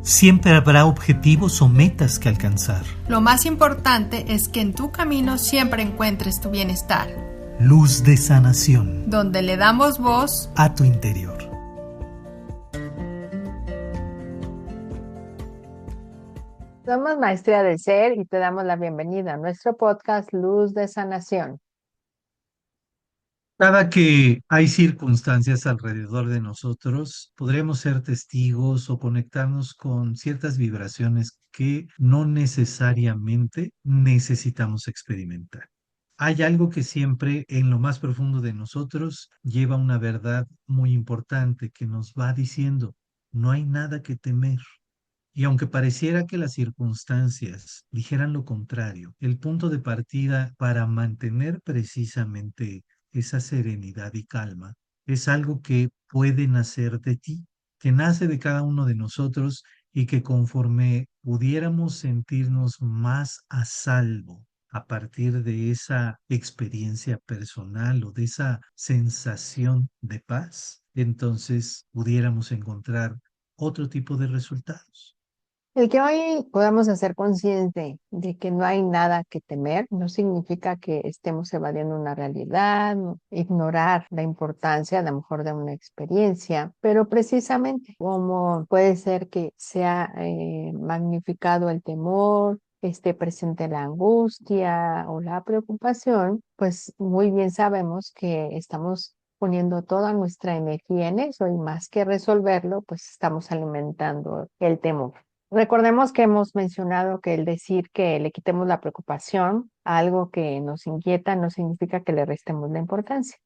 Siempre habrá objetivos o metas que alcanzar. Lo más importante es que en tu camino siempre encuentres tu bienestar. Luz de sanación. Donde le damos voz a tu interior. Somos Maestría del Ser y te damos la bienvenida a nuestro podcast Luz de Sanación. Cada que hay circunstancias alrededor de nosotros, podremos ser testigos o conectarnos con ciertas vibraciones que no necesariamente necesitamos experimentar. Hay algo que siempre en lo más profundo de nosotros lleva una verdad muy importante que nos va diciendo, no hay nada que temer. Y aunque pareciera que las circunstancias dijeran lo contrario, el punto de partida para mantener precisamente esa serenidad y calma es algo que puede nacer de ti, que nace de cada uno de nosotros y que conforme pudiéramos sentirnos más a salvo a partir de esa experiencia personal o de esa sensación de paz, entonces pudiéramos encontrar otro tipo de resultados. El que hoy podamos hacer consciente de que no hay nada que temer no significa que estemos evadiendo una realidad, ignorar la importancia a lo mejor de una experiencia, pero precisamente como puede ser que sea magnificado el temor, esté presente la angustia o la preocupación, pues muy bien sabemos que estamos poniendo toda nuestra energía en eso y más que resolverlo, pues estamos alimentando el temor. Recordemos que hemos mencionado que el decir que le quitemos la preocupación a algo que nos inquieta no significa que le restemos la importancia.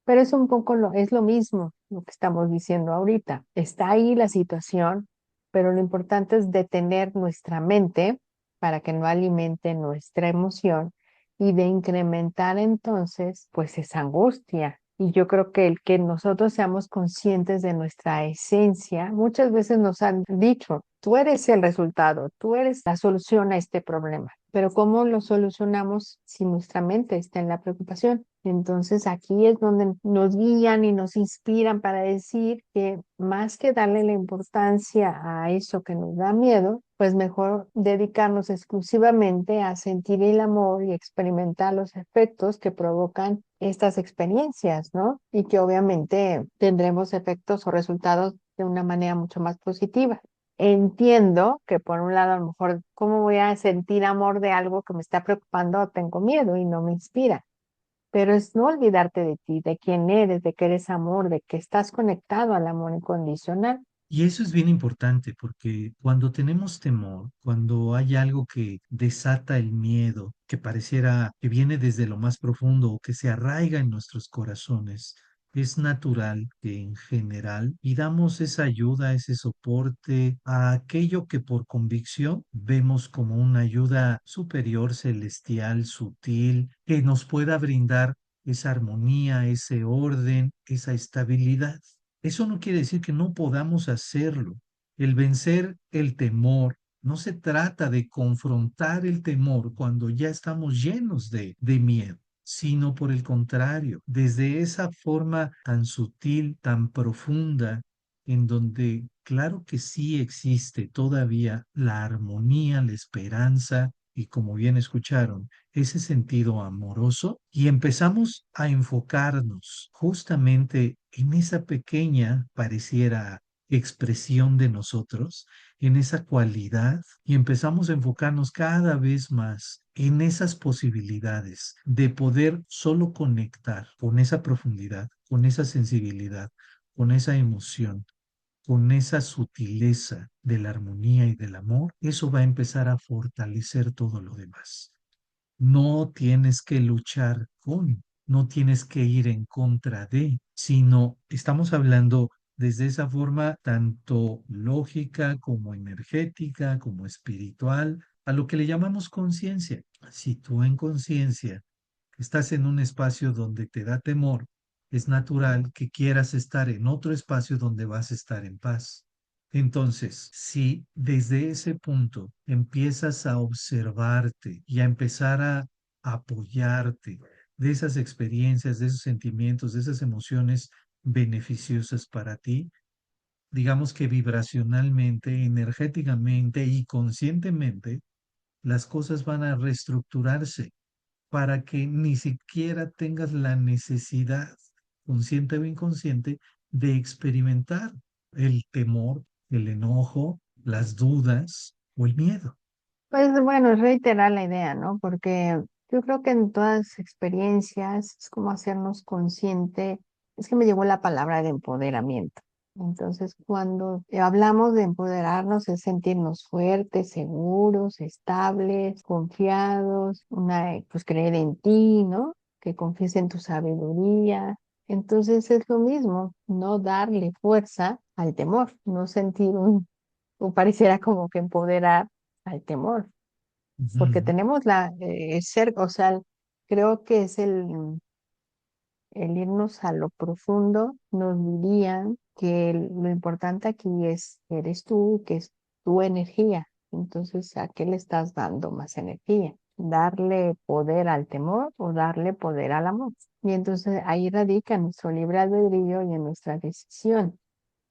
Pero es un poco es lo mismo lo que estamos diciendo ahorita. Está ahí la situación, pero lo importante es detener nuestra mente para que no alimente nuestra emoción y de incrementar entonces pues esa angustia. Y yo creo que el que nosotros seamos conscientes de nuestra esencia, muchas veces nos han dicho, tú eres el resultado, tú eres la solución a este problema. Pero ¿cómo lo solucionamos si nuestra mente está en la preocupación? Entonces aquí es donde nos guían y nos inspiran para decir que más que darle la importancia a eso que nos da miedo, pues mejor dedicarnos exclusivamente a sentir el amor y experimentar los efectos que provocan estas experiencias, ¿no? Y que obviamente tendremos efectos o resultados de una manera mucho más positiva. Entiendo que por un lado a lo mejor, ¿cómo voy a sentir amor de algo que me está preocupando? Tengo miedo y no me inspira. Pero es no olvidarte de ti, de quién eres, de que eres amor, de que estás conectado al amor incondicional. Y eso es bien importante porque cuando tenemos temor, cuando hay algo que desata el miedo, que pareciera que viene desde lo más profundo o que se arraiga en nuestros corazones, es natural que en general pidamos esa ayuda, ese soporte a aquello que por convicción vemos como una ayuda superior, celestial, sutil, que nos pueda brindar esa armonía, ese orden, esa estabilidad. Eso no quiere decir que no podamos hacerlo. El vencer el temor no se trata de confrontar el temor cuando ya estamos llenos de miedo, sino por el contrario, desde esa forma tan sutil, tan profunda, en donde claro que sí existe todavía la armonía, la esperanza y como bien escucharon, ese sentido amoroso y empezamos a enfocarnos justamente en esa pequeña, pareciera, expresión de nosotros, en esa cualidad y empezamos a enfocarnos cada vez más en esas posibilidades de poder solo conectar con esa profundidad, con esa sensibilidad, con esa emoción, con esa sutileza de la armonía y del amor, eso va a empezar a fortalecer todo lo demás. No tienes que luchar con, no tienes que ir en contra de, sino estamos hablando desde esa forma tanto lógica como energética, como espiritual, a lo que le llamamos conciencia. Si tú en conciencia estás en un espacio donde te da temor, es natural que quieras estar en otro espacio donde vas a estar en paz. Entonces, si desde ese punto empiezas a observarte y a empezar a apoyarte de esas experiencias, de esos sentimientos, de esas emociones beneficiosas para ti, digamos que vibracionalmente, energéticamente y conscientemente, las cosas van a reestructurarse para que ni siquiera tengas la necesidad, consciente o inconsciente, de experimentar el temor, el enojo, las dudas o el miedo. Pues bueno, es reiterar la idea, ¿no? Porque yo creo que en todas las experiencias es como hacernos consciente, es que me llegó la palabra de empoderamiento. Entonces, cuando hablamos de empoderarnos es sentirnos fuertes, seguros, estables, confiados, pues creer en ti, ¿no? Que confíes en tu sabiduría. Entonces es lo mismo, no darle fuerza al temor, no sentir o pareciera como que empoderar al temor, porque Ujú. tenemos o sea, creo que es el irnos a lo profundo, nos dirían que lo importante aquí eres tú, que es tu energía. Entonces, ¿a qué le estás dando más energía? ¿Darle poder al temor o darle poder al amor? Y entonces ahí radica nuestro libre albedrío y en nuestra decisión.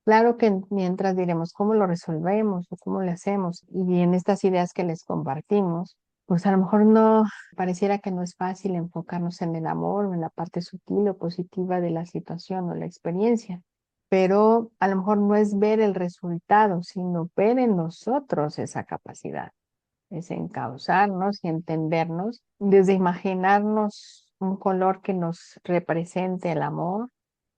Claro que mientras diremos cómo lo resolvemos o cómo le hacemos, y en estas ideas que les compartimos, pues a lo mejor no pareciera que no es fácil enfocarnos en el amor o en la parte sutil o positiva de la situación o la experiencia, pero a lo mejor no es ver el resultado, sino ver en nosotros esa capacidad, es encauzarnos y entendernos, desde imaginarnos un color que nos represente el amor,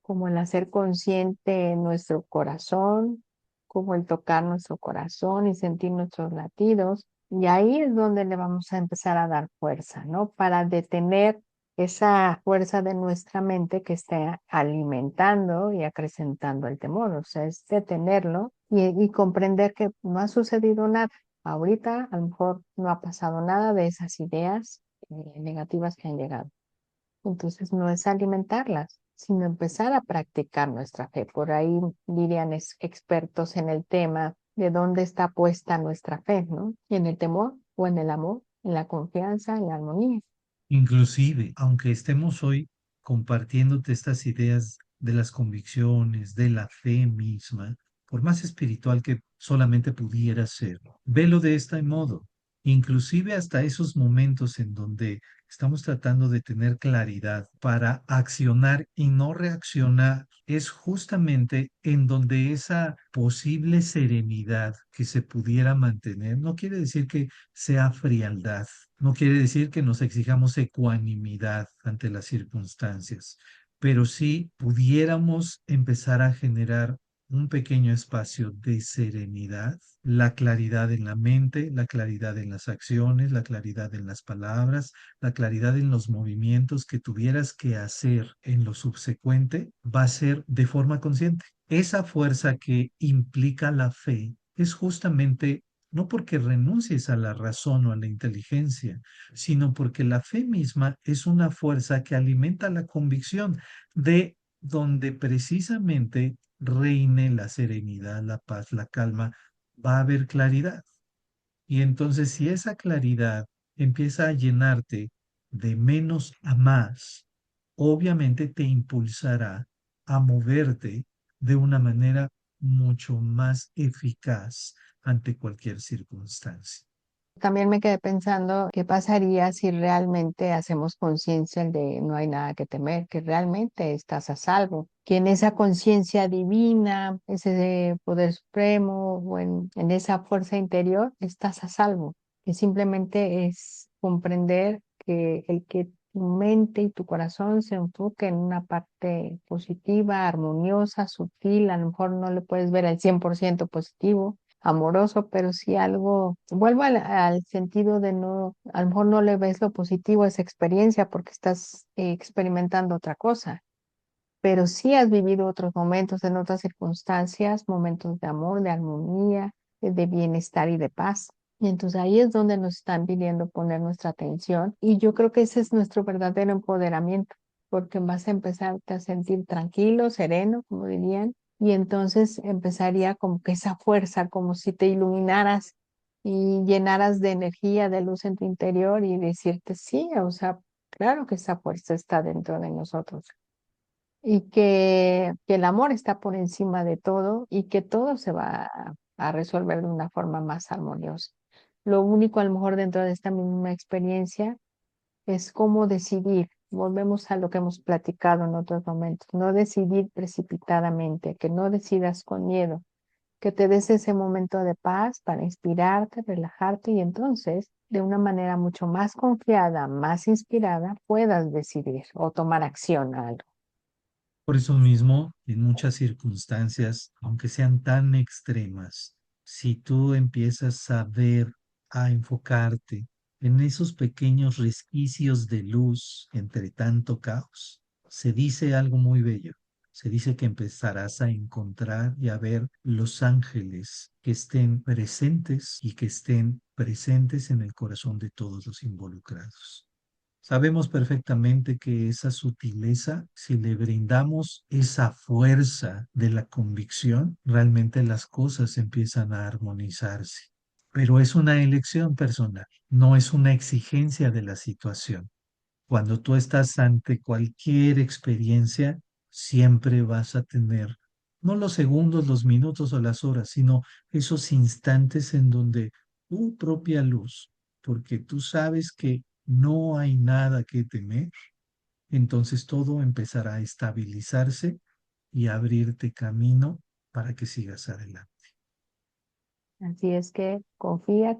como el hacer consciente nuestro corazón, como el tocar nuestro corazón y sentir nuestros latidos. Y ahí es donde le vamos a empezar a dar fuerza, ¿no? Para detener esa fuerza de nuestra mente que esté alimentando y acrecentando el temor. O sea, es detenerlo y comprender que no ha sucedido nada. Ahorita a lo mejor no ha pasado nada de esas ideas negativas que han llegado. Entonces no es alimentarlas, sino empezar a practicar nuestra fe. Por ahí dirían expertos en el tema de dónde está puesta nuestra fe, ¿no? ¿En el temor o en el amor, en la confianza, en la armonía? Inclusive, aunque estemos hoy compartiéndote estas ideas de las convicciones, de la fe misma, por más espiritual que solamente pudiera ser, velo de este modo. Inclusive hasta esos momentos en donde estamos tratando de tener claridad para accionar y no reaccionar, es justamente en donde esa posible serenidad que se pudiera mantener, no quiere decir que sea frialdad, no quiere decir que nos exijamos ecuanimidad ante las circunstancias, pero sí pudiéramos empezar a generar un pequeño espacio de serenidad, la claridad en la mente, la claridad en las acciones, la claridad en las palabras, la claridad en los movimientos que tuvieras que hacer en lo subsecuente, va a ser de forma consciente. Esa fuerza que implica la fe es justamente no porque renuncies a la razón o a la inteligencia, sino porque la fe misma es una fuerza que alimenta la convicción de donde precisamente reine la serenidad, la paz, la calma, va a haber claridad. Y entonces si esa claridad empieza a llenarte de menos a más, obviamente te impulsará a moverte de una manera mucho más eficaz ante cualquier circunstancia. También me quedé pensando qué pasaría si realmente hacemos conciencia de no hay nada que temer, que realmente estás a salvo, que en esa conciencia divina, ese poder supremo o en esa fuerza interior estás a salvo, que simplemente es comprender que el que tu mente y tu corazón se enfoque en una parte positiva, armoniosa, sutil, a lo mejor no le puedes ver al 100% positivo, amoroso, pero sí algo, vuelvo al sentido de no, a lo mejor no le ves lo positivo a esa experiencia porque estás experimentando otra cosa, pero sí has vivido otros momentos en otras circunstancias, momentos de amor, de armonía, de bienestar y de paz. Y entonces ahí es donde nos están pidiendo poner nuestra atención y yo creo que ese es nuestro verdadero empoderamiento, porque vas a empezarte a sentir tranquilo, sereno, como dirían, y entonces empezaría como que esa fuerza, como si te iluminaras y llenaras de energía, de luz en tu interior y decirte sí, o sea, claro que esa fuerza está dentro de nosotros. y que el amor está por encima de todo y que todo se va a resolver de una forma más armoniosa. Lo único, a lo mejor, dentro de esta misma experiencia es cómo decidir. Volvemos a lo que hemos platicado en otros momentos, no decidir precipitadamente, que no decidas con miedo, que te des ese momento de paz para inspirarte, relajarte y entonces, de una manera mucho más confiada, más inspirada, puedas decidir o tomar acción a algo. Por eso mismo, en muchas circunstancias, aunque sean tan extremas, si tú empiezas a ver, a enfocarte en esos pequeños resquicios de luz entre tanto caos, se dice algo muy bello. Se dice que empezarás a encontrar y a ver los ángeles que estén presentes y que estén presentes en el corazón de todos los involucrados. Sabemos perfectamente que esa sutileza, si le brindamos esa fuerza de la convicción, realmente las cosas empiezan a armonizarse. Pero es una elección personal, no es una exigencia de la situación. Cuando tú estás ante cualquier experiencia, siempre vas a tener no los segundos, los minutos o las horas, sino esos instantes en donde tu propia luz, porque tú sabes que no hay nada que temer, entonces todo empezará a estabilizarse y a abrirte camino para que sigas adelante. Así es que confía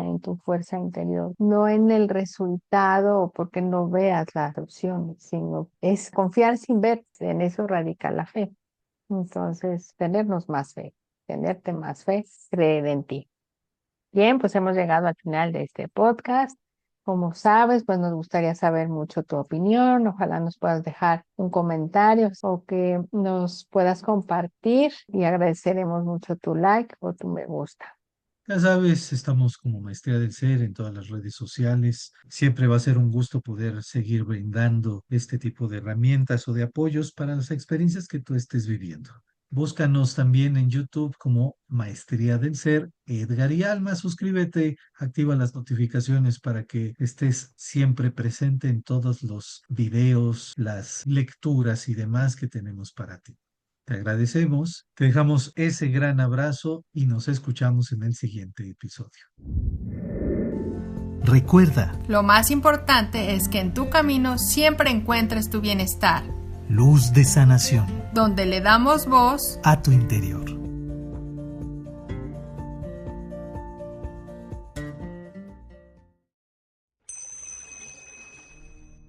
en tu fuerza interior, no en el resultado o porque no veas las opciones, sino es confiar sin ver, en eso radica la fe. Entonces, tenernos más fe, tenerte más fe, creer en ti. Bien, pues hemos llegado al final de este podcast. Como sabes, pues nos gustaría saber mucho tu opinión. Ojalá nos puedas dejar un comentario o que nos puedas compartir y agradeceremos mucho tu like o tu me gusta. Ya sabes, estamos como Maestría del Ser en todas las redes sociales. Siempre va a ser un gusto poder seguir brindando este tipo de herramientas o de apoyos para las experiencias que tú estés viviendo. Búscanos también en YouTube como Maestría del Ser, Edgar y Alma. Suscríbete, activa las notificaciones para que estés siempre presente en todos los videos, las lecturas y demás que tenemos para ti. Te agradecemos, te dejamos ese gran abrazo y nos escuchamos en el siguiente episodio. Recuerda, lo más importante es que en tu camino siempre encuentres tu bienestar. Luz de sanación Donde le damos voz a tu interior.